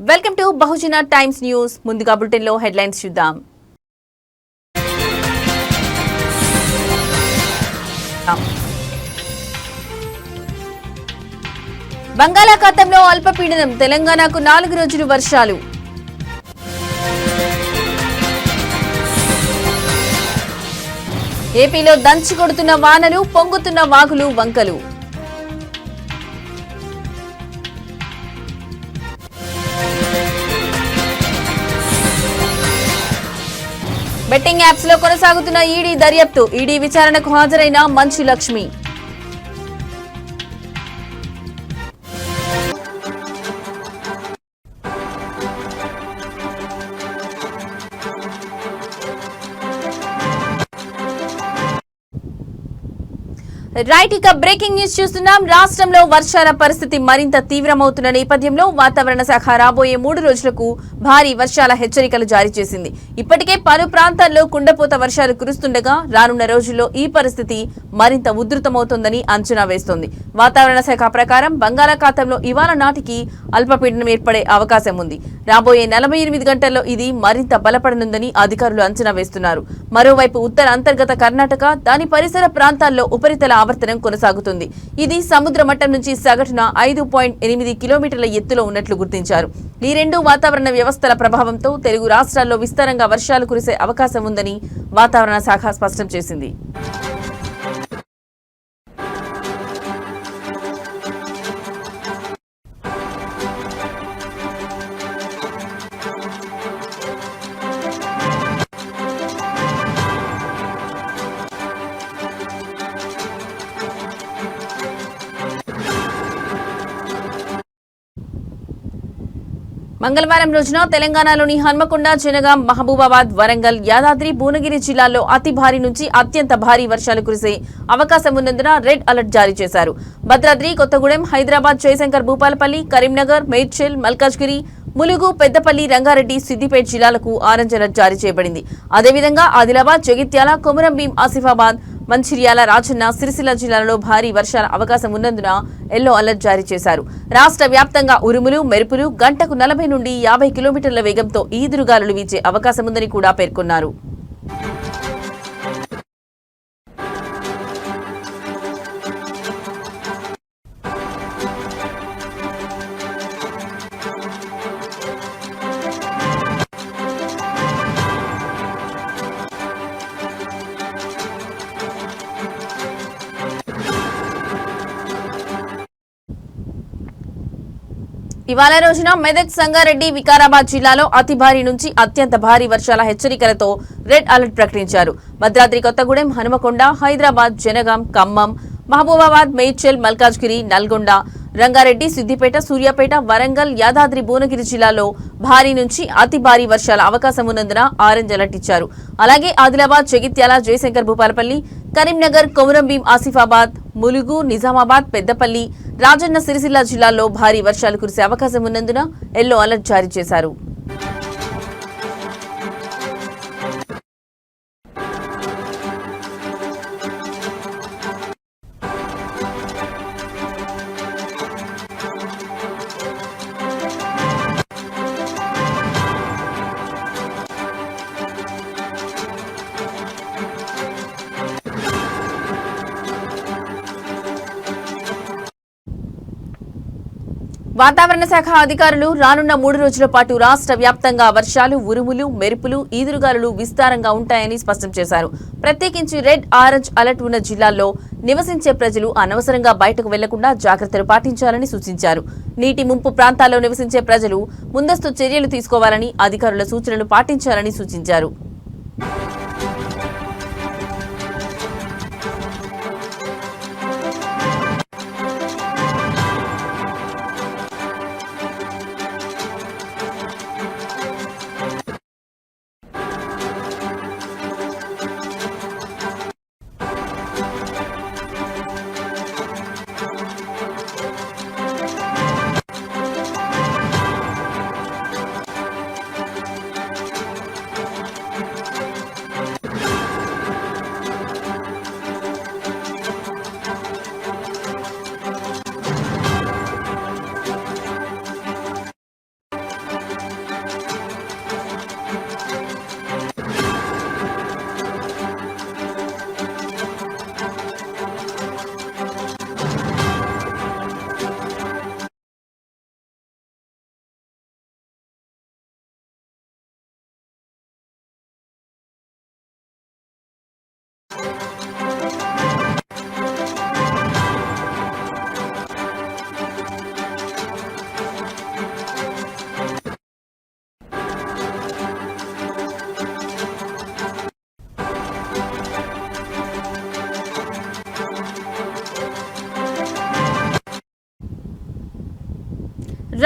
Welcome to Bahujan times news. ముందుగా bulletin లో headlines చూద్దాం. బంగాళాఖాతంలో అల్పపీడనం, తెలంగాణకు 4 రోజులు వర్షాలు. ఏపీలో దంచి కొడుతున్న వానలు, పొంగుతున్న వాగులు వంకలు. బెట్టింగ్ యాప్స్ లో కొనసాగుతున్న ఈడీ దర్యాప్తు, ఈడీ విచారణకు హాజరైన మంచు లక్ష్మి. రైట్, ఇక బ్రేకింగ్ న్యూస్ చూస్తున్నాం. రాష్ట్రంలో వర్షాల పరిస్థితి మరింత తీవ్రమవుతున్న నేపథ్యంలో వాతావరణ శాఖ రాబోయే 3 రోజులకు భారీ వర్షాల హెచ్చరికలు జారీ చేసింది. ఇప్పటికే పలు ప్రాంతాల్లో కుండపోత వర్షాలు కురుస్తుండగా రానున్న రోజుల్లో ఈ పరిస్థితి మరింత ఉధృతమవుతోందని అంచనా వేస్తోంది. వాతావరణ శాఖ ప్రకారం బంగాళాఖాతంలో ఇవాళ నాటికి అల్పపీడనం ఏర్పడే అవకాశం ఉంది. రాబోయే 48 గంటల్లో ఇది మరింత బలపడనుందని అధికారులు అంచనా వేస్తున్నారు. మరోవైపు ఉత్తర అంతర్గత కర్ణాటక, దాని పరిసర ప్రాంతాల్లో ఉపరితల ఆవర్తనం కొనసాగుతుంది. ఇది సముద్ర మట్టం నుంచి సగటున 5.8 కిలోమీటర్ల ఎత్తులో ఉన్నట్లు గుర్తించారు. ఈ రెండు వాతావరణ వ్యవస్థల ప్రభావంతో తెలుగు రాష్ట్రాల్లో విస్తారంగా వర్షాలు కురిసే అవకాశం ఉందని వాతావరణ శాఖ స్పష్టం చేసింది. మంగళవారం రోజున తెలంగాణలోని హన్మకొండ, జనగాం, మహబూబాబాద్, వరంగల్, యాదాద్రి, భువనగిరి జిల్లాల్లో అతి భారీ నుంచి అత్యంత భారీ వర్షాలు కురిసే అవకాశం ఉన్నందున రెడ్ అలర్ట్ జారీ చేశారు. భద్రాద్రి కొత్తగూడెం, హైదరాబాద్, జయశంకర్ భూపాలపల్లి, కరీంనగర్, మేడ్చల్, మల్కాజ్గిరి, ములుగు, పెద్దపల్లి, రంగారెడ్డి, సిద్దిపేట జిల్లాలకు ఆరెంజ్ అలర్ట్ జారీ చేయబడింది. అదేవిధంగా ఆదిలాబాద్, జగిత్యాల, కొమురంభీం, ఆసిఫాబాద్, మంచిర్యాల, రాజన్న, సిరిసిల్ల జిల్లాలలో భారీ వర్షాల అవకాశం ఉన్నందున ఎల్లో అలర్ట్ జారీ చేశారు. రాష్ట్ర వ్యాప్తంగా ఉరుములు, మెరుపులు, గంటకు 40 నుండి 50 కిలోమీటర్ల వేగంతో ఈదురుగాలులు వీచే అవకాశముందని కూడా పేర్కొన్నారు. ఇవాళ రోజున మెదక్, సంగారెడ్డి, వికారాబాద్ జిల్లాలో అతి భారీ నుంచి అత్యంత భారీ వర్షాల హెచ్చరికలతో రెడ్ అలర్ట్ ప్రకటించారు. భద్రాద్రి కొత్తగూడెం, హనుమకొండ, హైదరాబాద్, జనగాం, ఖమ్మం, మహబూబాబాద్, మేడ్చల్, మల్కాజ్గిరి, నల్గొండ, రంగారెడ్డి, సిద్దిపేట, సూర్యాపేట, వరంగల్, యాదాద్రి, భువనగిరి జిల్లాలో భారీ నుంచి అతి భారీ వర్షాల అవకాశం ఉన్నందున ఆరెంజ్ అలర్ట్ ఇచ్చారు. అలాగే ఆదిలాబాద్, జగిత్యాల, జయశంకర్ భూపాలపల్లి, కరీంనగర్, కొమురంభీం, ఆసిఫాబాద్, ములుగు, నిజామాబాద్, పెద్దపల్లి, రాజన్న, సిరిసిల్ల జిల్లాల్లో భారీ వర్షాలు కురిసే అవకాశం ఉన్నందున ఎల్లో అలర్ట్ జారీ చేశారు. వాతావరణ శాఖ అధికారులు రానున్న 3 రోజుల పాటు రాష్ట్ర వ్యాప్తంగా వర్షాలు, ఉరుములు, మెరుపులు, ఈదురుగాలులు విస్తారంగా ఉంటాయని స్పష్టం చేశారు. ప్రత్యేకించి రెడ్, ఆరెంజ్ అలర్ట్ ఉన్న జిల్లాల్లో నివసించే ప్రజలు అనవసరంగా బయటకు వెళ్లకుండా జాగ్రత్తలు పాటించాలని సూచించారు. నీటి ముంపు ప్రాంతాల్లో నివసించే ప్రజలు ముందస్తు చర్యలు తీసుకోవాలని, అధికారుల సూచనలు పాటించాలని సూచించారు.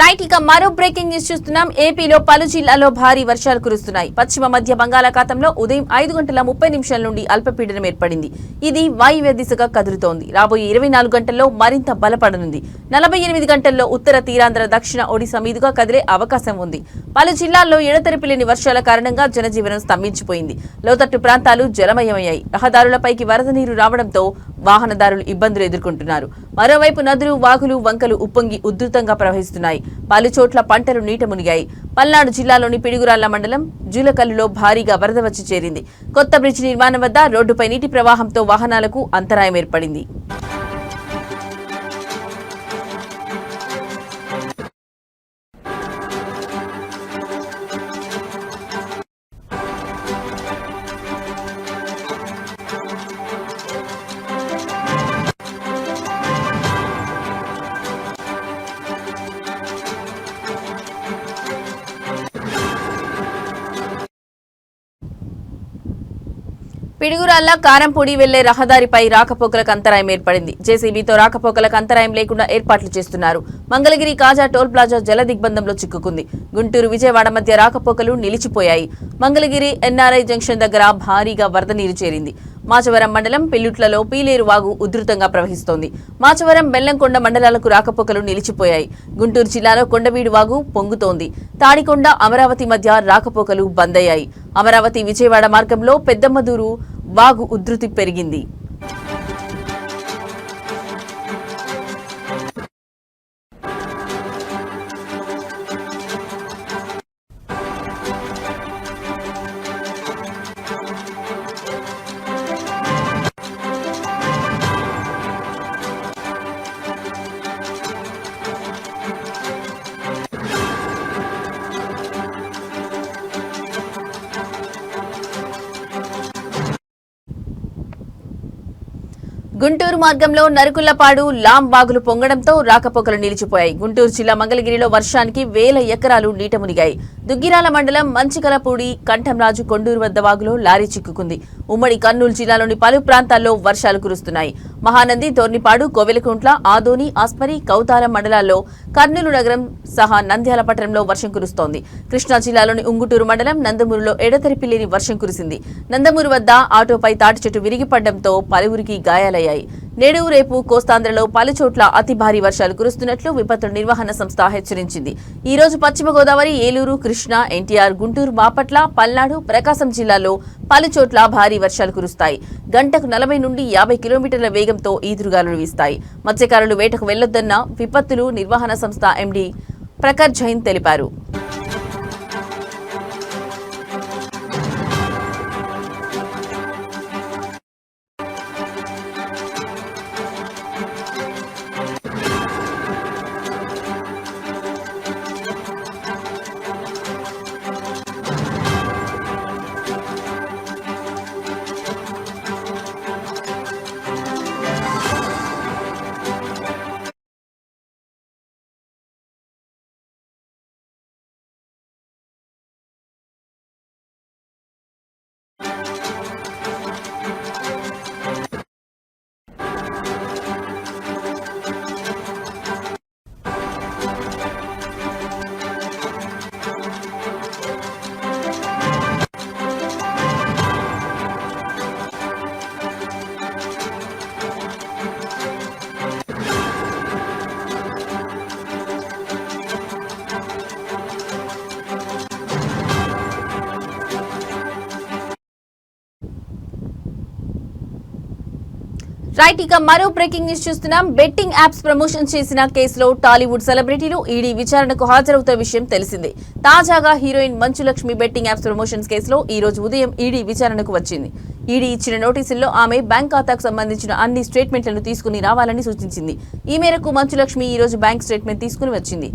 రైట్ ఇక మరో బ్రేకింగ్ న్యూస్ చూస్తున్నాం. ఏపీలో పలు జిల్లాల్లో భారీ వర్షాలు కురుస్తున్నాయి. పశ్చిమ మధ్య బంగాళాఖాతంలో ఉదయం 5:30 నుండి అల్పపీడనం ఏర్పడింది. ఇది వాయువ్య దిశగా కదులుతోంది. రాబోయే 24 గంటల్లో మరింత బలపడనుంది. 48 గంటల్లో ఉత్తర తీరాంధ్ర దక్షిణ ఒడిశా మీదుగా కదిలే అవకాశం ఉంది. పలు జిల్లాల్లో ఎడతెరిపి లేని వర్షాల కారణంగా జనజీవనం స్తంభించిపోయింది. లోతట్టు ప్రాంతాలు జలమయమయ్యాయి. రహదారులపైకి వరద నీరు రావడంతో వాహనదారులు ఇబ్బందులు ఎదుర్కొంటున్నారు. మరోవైపు నదులు, వాగులు, వంకలు ఉప్పొంగి ఉధృతంగా ప్రవహిస్తున్నాయి. పలు చోట్ల పంటలు నీట మునిగాయి. పల్నాడు జిల్లాలోని పిడుగురాళ్ల మండలం జూలకల్లులో భారీగా వరద వచ్చి చేరింది. కొత్త బ్రిడ్జి నిర్మాణం వద్ద రోడ్డుపై నీటి ప్రవాహంతో వాహనాలకు అంతరాయం ఏర్పడింది. పిడుగురాళ్ల కారంపూడి వెళ్లే రహదారిపై రాకపోకలకు అంతరాయం ఏర్పడింది. జేసీబీతో రాకపోకలకు అంతరాయం లేకుండా ఏర్పాట్లు చేస్తున్నారు. మంగళగిరి కాజా టోల్ ప్లాజా జల దిగ్బంధంలో చిక్కుకుంది. గుంటూరు, విజయవాడ మధ్య రాకపోకలు నిలిచిపోయాయి. మంగళగిరి ఎన్ఆర్ఐ జంక్షన్ దగ్గర భారీగా వరద నీరు చేరింది. మాచవరం మండలం పెల్లుట్లలో పీలేరు వాగు ఉధృతంగా ప్రవహిస్తోంది. మాచవరం, బెల్లంకొండ మండలాలకు రాకపోకలు నిలిచిపోయాయి. గుంటూరు జిల్లాలో కొండవీడు వాగు పొంగుతోంది. తాడికొండ, అమరావతి మధ్య రాకపోకలు బంద్ అయ్యాయి. అమరావతి, విజయవాడ మార్గంలో పెద్దమ్మదూరు వాగు ఉధృతి పెరిగింది. గుంటూరు మార్గంలో నరుకుళ్లపాడు, లాం వాగులు పొంగడంతో రాకపోకలు నిలిచిపోయాయి. గుంటూరు జిల్లా మంగళగిరిలో వర్షానికి వేల ఎకరాలు నీట మునిగాయి. దుగ్గిరాల మండలం మంచికలపూడి, కంఠంరాజు, కొండూరు వద్ద వాగులో లారీ చిక్కుకుంది. ఉమ్మడి కర్నూలు జిల్లాలోని పలు ప్రాంతాల్లో వర్షాలు కురుస్తున్నాయి. మహానంది, దోర్నిపాడు, కోవెలకుంట్ల, ఆదోని, ఆస్పరి, కౌతారం మండలాల్లో, కర్నూలు నగరం సహా నంద్యాల పట్టణంలో వర్షం కురుస్తోంది. కృష్ణా జిల్లాలోని ఉంగుటూరు మండలం నందమూరులో ఎడతెరిపి లేని వర్షం కురిసింది. నందమూరు వద్ద ఆటోపై తాటి చెట్టు విరిగిపడడంతో పలువురికి గాయాలయ్యాయి. నేడు, రేపు కోస్తాంధ్రలో పలుచోట్ల అతి భారీ వర్షాలు కురుస్తున్నట్లు విపత్తుల నిర్వహణ సంస్థ హెచ్చరించింది. ఈ రోజు పశ్చిమ గోదావరి, ఏలూరు, కృష్ణా, ఎన్టీఆర్, గుంటూరు, బాపట్ల, పల్నాడు, ప్రకాశం జిల్లాల్లో పలుచోట్ల భారీ వర్షాలు కురుస్తాయి. గంటకు 40 నుండి 50 కిలోమీటర్ల వేగంతో ఈదురుగాలులు వీస్తాయి. మత్స్యకారులు వేటకు వెళ్లొద్దన్న విపత్తులు నిర్వహణ సంస్థ ఎండీ ప్రఖర్ జైన్ తెలిపారు. రైట్ ఇక మరో బ్రేకింగ్ న్యూస్ చూస్తున్నాం. బెట్టింగ్ యాప్స్ ప్రమోషన్ చేసిన కేసులో టాలీవుడ్ సెలబ్రిటీలు ఈడీ విచారణకు హాజరవుతున్న విషయం తెలిసిందే. తాజాగా heroine Manchu Lakshmi betting apps promotions కేసులో ఈ రోజు ఉదయం ఈడీ విచారణకు వచ్చింది. ఈడీ ఇచ్చిన నోటీసుల్లో ఆమె బ్యాంక్ ఖాతాకు సంబంధించిన అన్ని స్టేట్మెంట్లను తీసుకుని రావాలని సూచించింది. ఈ మేరకు మంచు లక్ష్మి ఈ రోజు బ్యాంక్ స్టేట్మెంట్ తీసుకుని వచ్చింది.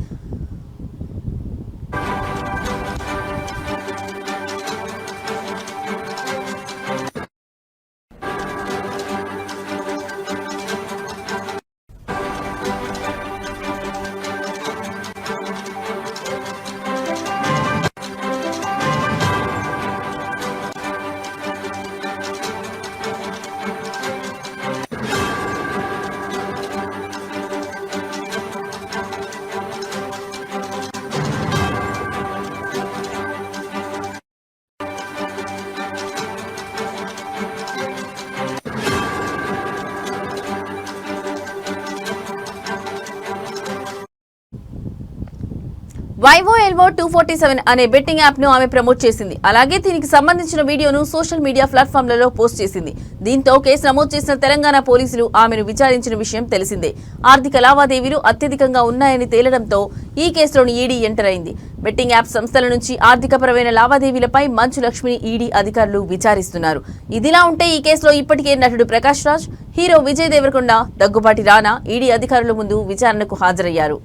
YOLO 247 అనే బెట్టింగ్ యాప్ ను ఆమె ప్రమోట్ చేసింది. అలాగే దీనికి సంబంధించిన వీడియోను సోషల్ మీడియా ప్లాట్ఫామ్లలో పోస్ట్ చేసింది. దీంతో కేసు నమోదు చేసిన తెలంగాణ పోలీసులు ఆమెను విచారించిన విషయం తెలిసిందే. ఆర్థిక లావాదేవీలు అత్యధికంగా ఉన్నాయని తేలడంతో ఈ కేసులోని ఈడీ ఎంటర్ అయింది. బెట్టింగ్ యాప్ సంస్థల నుంచి ఆర్థికపరమైన లావాదేవీలపై మంచు లక్ష్మిని ఈడీ అధికారులు విచారిస్తున్నారు. ఇదిలా ఉంటే ఈ కేసులో ఇప్పటికే నటుడు ప్రకాష్ రాజ్, హీరో విజయ్ దేవరకొండ, దగ్గుబాటి రానా ఈడీ అధికారుల ముందు విచారణకు హాజరయ్యారు.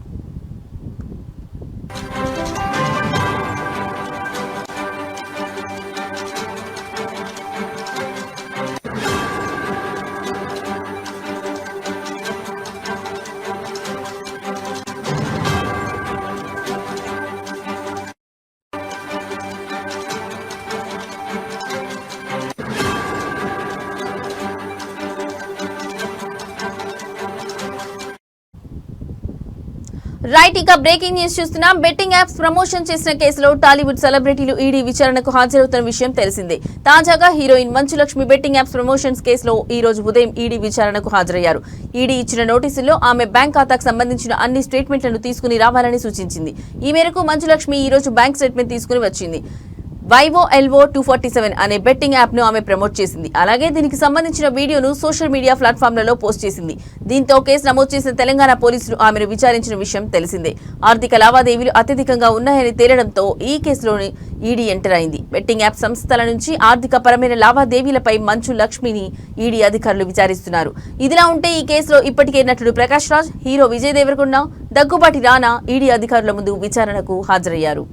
రైట్, ఇక బ్రేకింగ్ న్యూస్ చూస్తున్నాం. బెట్టింగ్ యాప్స్ ప్రమోషన్ చేసిన కేసులో టాలీవుడ్ సెలబ్రిటీలు ఈడీ విచారణకు హాజరవుతున్న విషయం తెలిసిందే. తాజాగా heroine Manchu Lakshmi betting apps promotions కేసులో ఈ రోజు ఉదయం ఈడీ విచారణకు హాజరయ్యారు. ఈడీ ఇచ్చిన నోటీసుల్లో ఆమె బ్యాంక్ ఖాతాకు సంబంధించిన అన్ని స్టేట్మెంట్లను తీసుకుని రావాలని సూచించింది. ఈ మేరకు మంచు లక్ష్మి ఈ రోజు బ్యాంక్ స్టేట్మెంట్ తీసుకుని వచ్చింది. YOLO 247 అనే బెట్టింగ్ యాప్ ను ఆమె ప్రమోట్ చేసింది. అలాగే దీనికి సంబంధించిన వీడియోను సోషల్ మీడియా ప్లాట్ఫామ్లలో పోస్ట్ చేసింది. దీంతో కేసు నమోదు చేసిన తెలంగాణ పోలీసులు ఆమెను విచారించిన విషయం తెలిసిందే. ఆర్థిక లావాదేవీలు అత్యధికంగా ఉన్నాయని తేలడంతో ఈ కేసులోని ఈడీ ఎంటర్ అయింది. బెట్టింగ్ యాప్ సంస్థల నుంచి ఆర్థిక పరమైన లావాదేవీలపై మంచు లక్ష్మిని ఈడీ అధికారులు విచారిస్తున్నారు. ఇదిలా ఉంటే ఈ కేసులో ఇప్పటికే నటుడు ప్రకాష్ రాజ్, హీరో విజయ్ దేవరకొండ, దగ్గుబాటి రానా ఈడీ అధికారుల ముందు విచారణకు హాజరయ్యారు.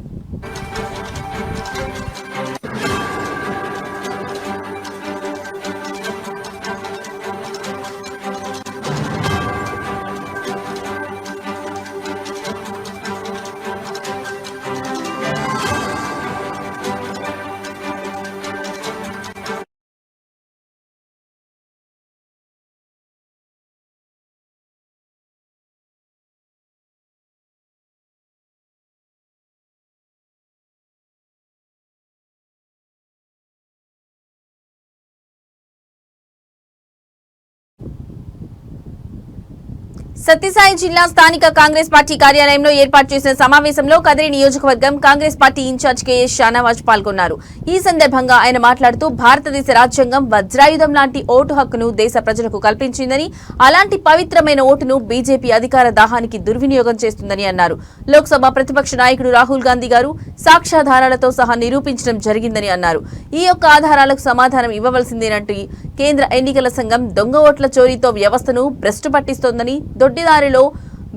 సత్యసాయి జిల్లా స్థానిక కాంగ్రెస్ పార్టీ కార్యాలయంలో ఏర్పాటు చేసిన సమావేశంలో కదిరి నియోజకవర్గం Congress party incharge KS Shanawaz పాల్గొన్నారు. ఈ సందర్భంగా ఆయన మాట్లాడుతూ భారతదేశ రాజ్యాంగం వజ్రాయుధం లాంటి ఓటు హక్కును దేశ ప్రజలకు కల్పించిందని, అలాంటి పవిత్రమైన ఓటును బీజేపీ అధికార దాహానికి దుర్వినియోగం చేస్తుందని అన్నారు. లోక్సభ ప్రతిపక్ష నాయకుడు రాహుల్ గాంధీ గారు సాక్ష్యాధారాలతో సహా నిరూపించడం జరిగిందని అన్నారు. ఈ యొక్క ఆధారాలకు సమాధానం ఇవ్వవలసిందేనంటూ కేంద్ర ఎన్నికల సంఘం దొంగ ఓట్ల చోరీతో వ్యవస్థను భ్రష్టు పట్టిస్తోందని, దొడ్డిదారిలో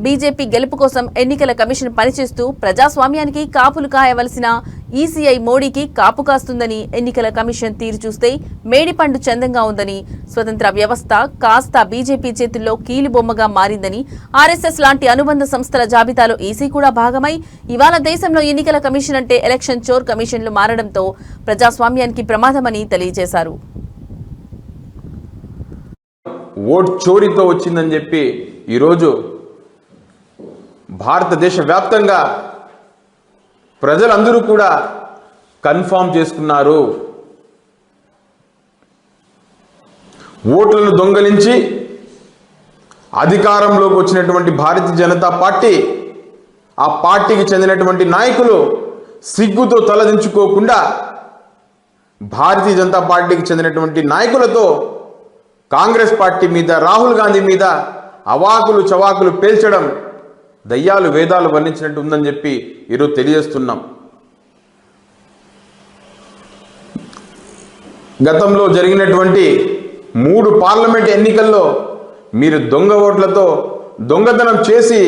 బీజేపీ గెలుపు కోసం ఎన్నికల కమిషన్ పనిచేస్తూ ప్రజాస్వామ్యానికి కాపులు కాయవలసిన ఈసీఐ మోడీకి కాపు కాస్తుందని, ఎన్నికల కమిషన్ తీరు చూస్తే మేడిపండు చందంగా ఉందని, స్వతంత్ర వ్యవస్థ కాస్త బీజేపీ చేతుల్లో కీలుబొమ్మగా మారిందని, ఆర్ఎస్ఎస్ లాంటి అనుబంధ సంస్థల జాబితాలో ఈసీ కూడా భాగమై ఇవాళ దేశంలో ఎన్నికల కమిషన్ అంటే ఎలక్షన్ చోర్ కమిషన్లు మారడంతో ప్రజాస్వామ్యానికి ప్రమాదమని తెలియజేశారు. ఓట్ చోరీతో వచ్చిందని చెప్పి ఈరోజు భారతదేశ వ్యాప్తంగా ప్రజలందరూ కూడా కన్ఫర్మ్ చేసుకున్నారు. ఓట్లను దొంగలించి అధికారంలోకి వచ్చినటువంటి భారతీయ జనతా పార్టీ, ఆ పార్టీకి చెందినటువంటి నాయకులు సిగ్గుతో తలదించుకోకుండా భారతీయ జనతా పార్టీకి చెందినటువంటి నాయకులతో కాంగ్రెస్ పార్టీ మీద, రాహుల్ గాంధీ మీద అవాకులు చవాకులు పేల్చడం దయ్యాలు వేదాలు వర్ణించినట్టు ఉందని చెప్పి ఈరోజు తెలియజేస్తున్నాం. గతంలో జరిగినటువంటి 3 పార్లమెంట్ ఎన్నికల్లో మీరు దొంగ ఓట్లతో దొంగతనం చేసి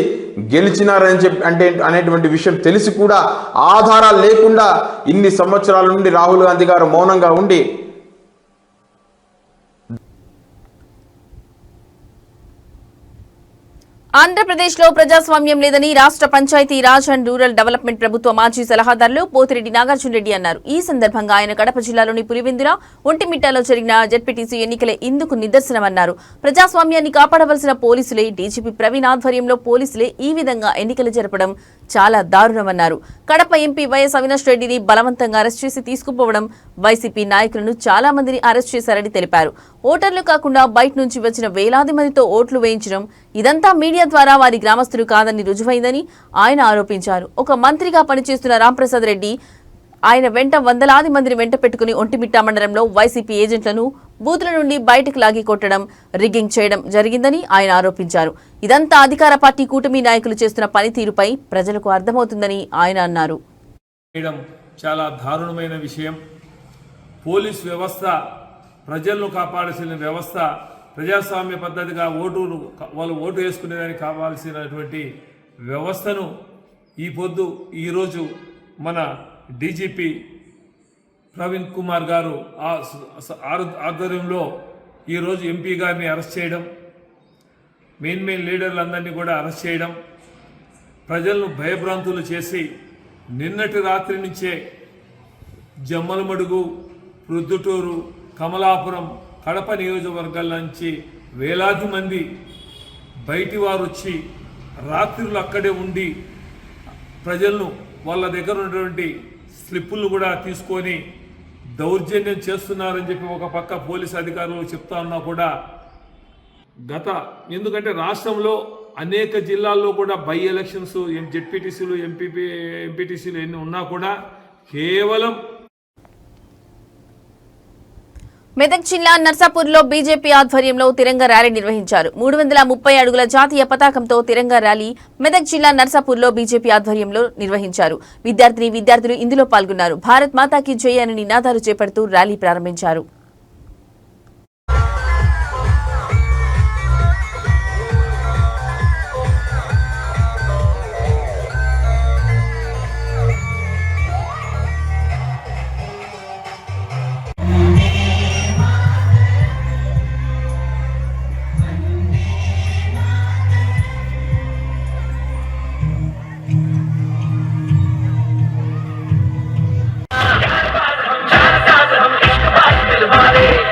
గెలిచినారని చెప్పి అనేటువంటి విషయం తెలిసి కూడా ఆధారాలు లేకుండా ఇన్ని సంవత్సరాల నుండి రాహుల్ గాంధీ గారు మౌనంగా ఉండి ఆంధ్రప్రదేశ్లో ప్రజాస్వామ్యం లేదని రాష్ట్ర Panchayati Raj and rural development ప్రభుత్వ మాజీ సలహాదారులు పోతిరెడ్డి నాగార్జున రెడ్డి అన్నారు. ఈ సందర్భంగా ఆయన కడప జిల్లాలోని పులివెందుల, ఒంటిమిట్టలో జరిగిన జెడ్పీటీసీ ఎన్నికలే ఇందుకు నిదర్శనమన్నారు. ప్రజాస్వామ్యాన్ని కాపాడవలసిన పోలీసులే, డీజీపీ ప్రవీణ్ ఆధ్వర్యంలో పోలీసులే ఈ విధంగా ఎన్నికలు జరపడం చాలా దారుణమన్నారు. కడప ఎంపీ వైఎస్ అవినాష్ రెడ్డిని బలవంతంగా అరెస్ట్ చేసి తీసుకుపోవడం, వైసీపీ నాయకులను చాలా మందిని అరెస్ట్ చేశారని తెలిపారు. ఓటర్లు కాకుండా బయట నుంచి వచ్చిన వేలాది మందితో ఓట్లు వేయించడం, ఇదంతా మీడియా ద్వారా వారి గ్రామస్తులు కాదని రుజువైందని ఆయన ఆరోపించారు. ఒక మంత్రిగా పనిచేస్తున్న రాంప్రసాద్ రెడ్డి ఆయన వెంట వందలాది మందిని వెంట పెట్టుకుని ఒంటిమిట్ట మండలంలో వైసీపీ ఏజెంట్లను బూతుల నుండి బయటకు లాగి కొట్టడం, రిగ్గింగ్ చేయడం జరిగిందని ఆయన ఆరోపించారు. ఇదంతా అధికార పార్టీ కూటమి నాయకులు చేస్తున్న పనితీరుపై ప్రజలకు అర్థమవుతుందని ఆయన అన్నారు. చాలా దారుణమైన విషయం. పోలీస్ వ్యవస్థ ప్రజలను కాపాడాల్సిన వ్యవస్థ, ప్రజాస్వామ్య పద్ధతిగా వాళ్ళు ఓటు వేసుకునేదానికి కావాల్సినటువంటి వ్యవస్థను ఈరోజు మన డీజీపీ ప్రవీణ్ కుమార్ గారు ఆధ్వర్యంలో ఈరోజు ఎంపీ గారిని అరెస్ట్ చేయడం, మెయిన్ లీడర్లందరినీ కూడా అరెస్ట్ చేయడం, ప్రజలను భయభ్రాంతులు చేసి నిన్నటి రాత్రి నుంచే జమ్మలమడుగు, ప్రొద్దుటూరు, కమలాపురం, కడప నియోజకవర్గాల నుంచి వేలాది మంది బయటి వారు వచ్చి రాత్రులు అక్కడే ఉండి ప్రజలను వాళ్ళ దగ్గర ఉన్నటువంటి స్లిప్పులు కూడా తీసుకొని దౌర్జన్యం చేస్తున్నారని చెప్పి ఒక పక్క పోలీసు అధికారులు చెప్తా ఉన్నా కూడా ఎందుకంటే రాష్ట్రంలో అనేక జిల్లాల్లో కూడా బై ఎలక్షన్స్, జెడ్పీటీసీలు, ఎంపీటీసీలు ఎన్ని ఉన్నా కూడా కేవలం మెదక్ జిల్లా నర్సాపూర్లో బీజేపీ ఆధ్వర్యంలో తిరంగా ర్యాలీ నిర్వహించారు. 330 అడుగుల జాతీయ పతాకంతో తిరంగా ర్యాలీ మెదక్ జిల్లా నర్సాపూర్లో బీజేపీ ఆధ్వర్యంలో నిర్వహించారు. విద్యార్థులు ఇందులో పాల్గొన్నారు. భారత్ మాతాకి జై అని నినాదాలు చేపడుతూ ర్యాలీ ప్రారంభించారు.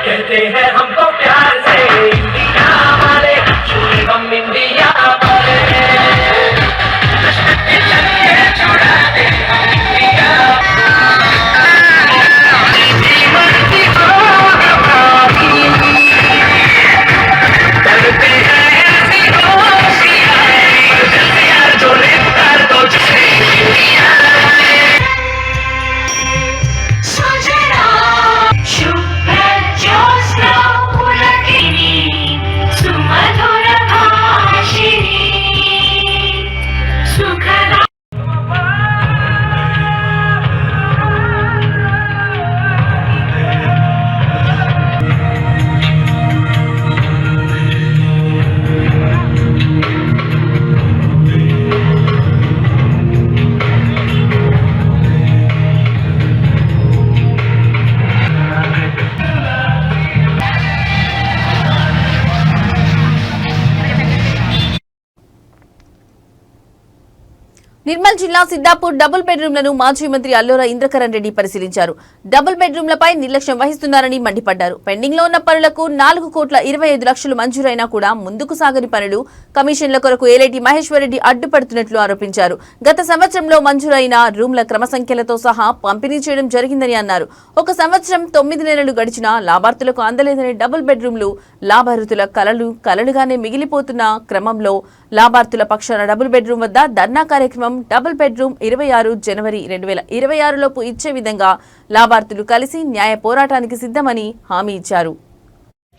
कहते हैं हमको प्यार से इंडिया वाले, हम इंडिया वाले, छुड़ा दे हम इंडिया, करते हैं ऐसी होशियार जो लेकर तो जिसे इंडिया నిర్మల్ జిల్లా సిద్దాపూర్ డబుల్ బెడ్రూమ్లను మాజీ మంత్రి అల్లోల ఇంద్రకరణ్ రెడ్డి పరిశీలించారు. డబుల్ బెడ్రూమ్లపై నిర్లక్ష్యం వహిస్తున్నారని మండిపడ్డారు. పెండింగ్ లో ఉన్న పనులకు 4,25,00,000 మంజూరైనా కూడా ముందుకు సాగని పనులు, కమిషన్ల కొరకు ఏలేటి మహేశ్వర్ రెడ్డి అడ్డుపడుతున్నట్లు ఆరోపించారు. గత సంవత్సరంలో మంజూరైన రూమ్ల క్రమసంఖ్యలతో సహా పంపిణీ చేయడం జరిగిందని అన్నారు. 1 సంవత్సరం 9 నెలలు గడిచినా లాభార్థులకు అందలేదని డబుల్ బెడ్రూమ్లు లాభార్థుల కలలుగానే మిగిలిపోతున్న క్రమంలో లాభార్థుల పక్షాన డబుల్ బెడ్రూమ్ వద్ద ధర్నా కార్యక్రమం డబుల్ బెడ్రూమ్ 26 జనవరి 2026 లోపు ఇచ్చే విధంగా లాభార్థులు కలిసి న్యాయ పోరాటానికి సిద్ధమని హామీ ఇచ్చారు.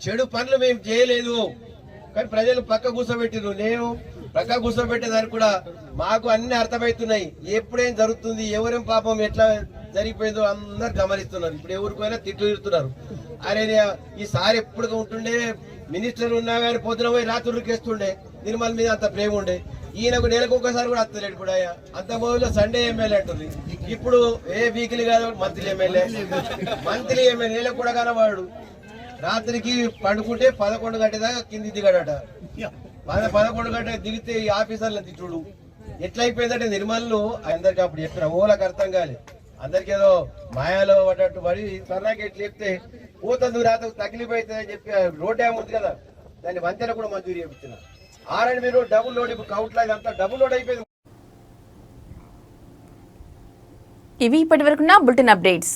చెడు పనులు మేము చేయలేదు కానీ ప్రజలు పక్క కూర్చోబెట్టిరు. నేను పక్క కూర్చోబెట్టేదానికి కూడా మాకు అన్ని అర్థమవుతున్నాయి. ఎప్పుడేం జరుగుతుంది, ఎవరేం పాపం ఎట్లా జరిగిపోయిందో అందరు గమనిస్తున్నారు. ఇప్పుడు ఎవరికైనా తిట్లు తిడుతున్నారు. అరే ఈసారి ఎప్పుడు ఉంటుండే మినిస్టర్ ఉన్నా కానీ పొద్దున పోయి రాత్రులకి వేస్తుండే. నిర్మల్ మీద అంత ప్రేమ ఉండే. ఈయనకు నెలకు ఒకసారి కూడా వస్తలేడు. కూడా అంత మొదలు సండే ఎమ్మెల్యే అంటుంది. ఇప్పుడు ఏ వీక్లీ కాదు మంత్లీ ఎమ్మెల్యే నెలకు కూడా కానవాడు. రాత్రికి పండుకుంటే 11 గంటల దాకా కింది దిగాడట. 11 గంటల దిగితే ఈ ఆఫీసర్లను తిట్టుడు ఎట్లయిపోయిందంటే నిర్మల్లో అందరికి అప్పుడు చెప్పిన ఓలకు అర్థం కాలేదు. అందరికి ఏదో మాయాలో పడ్డట్టు పడి సర్నాకి ఎట్లు చెప్తే పోతుంది రాత తగిలిపోతుందని చెప్పి రోడ్ డ్యామ్ ఉంది కదా, దాన్ని వంతెన కూడా మంజూరు చేస్తున్నారు. R&B రోడ్ డబుల్ లోడ్, ఇప్పుడు కౌంట్ లాగా అంతా డబుల్ లోడ్ అయిపోయింది. ఇవి ఇప్పటివరకున్న బులెటిన్ అప్డేట్స్.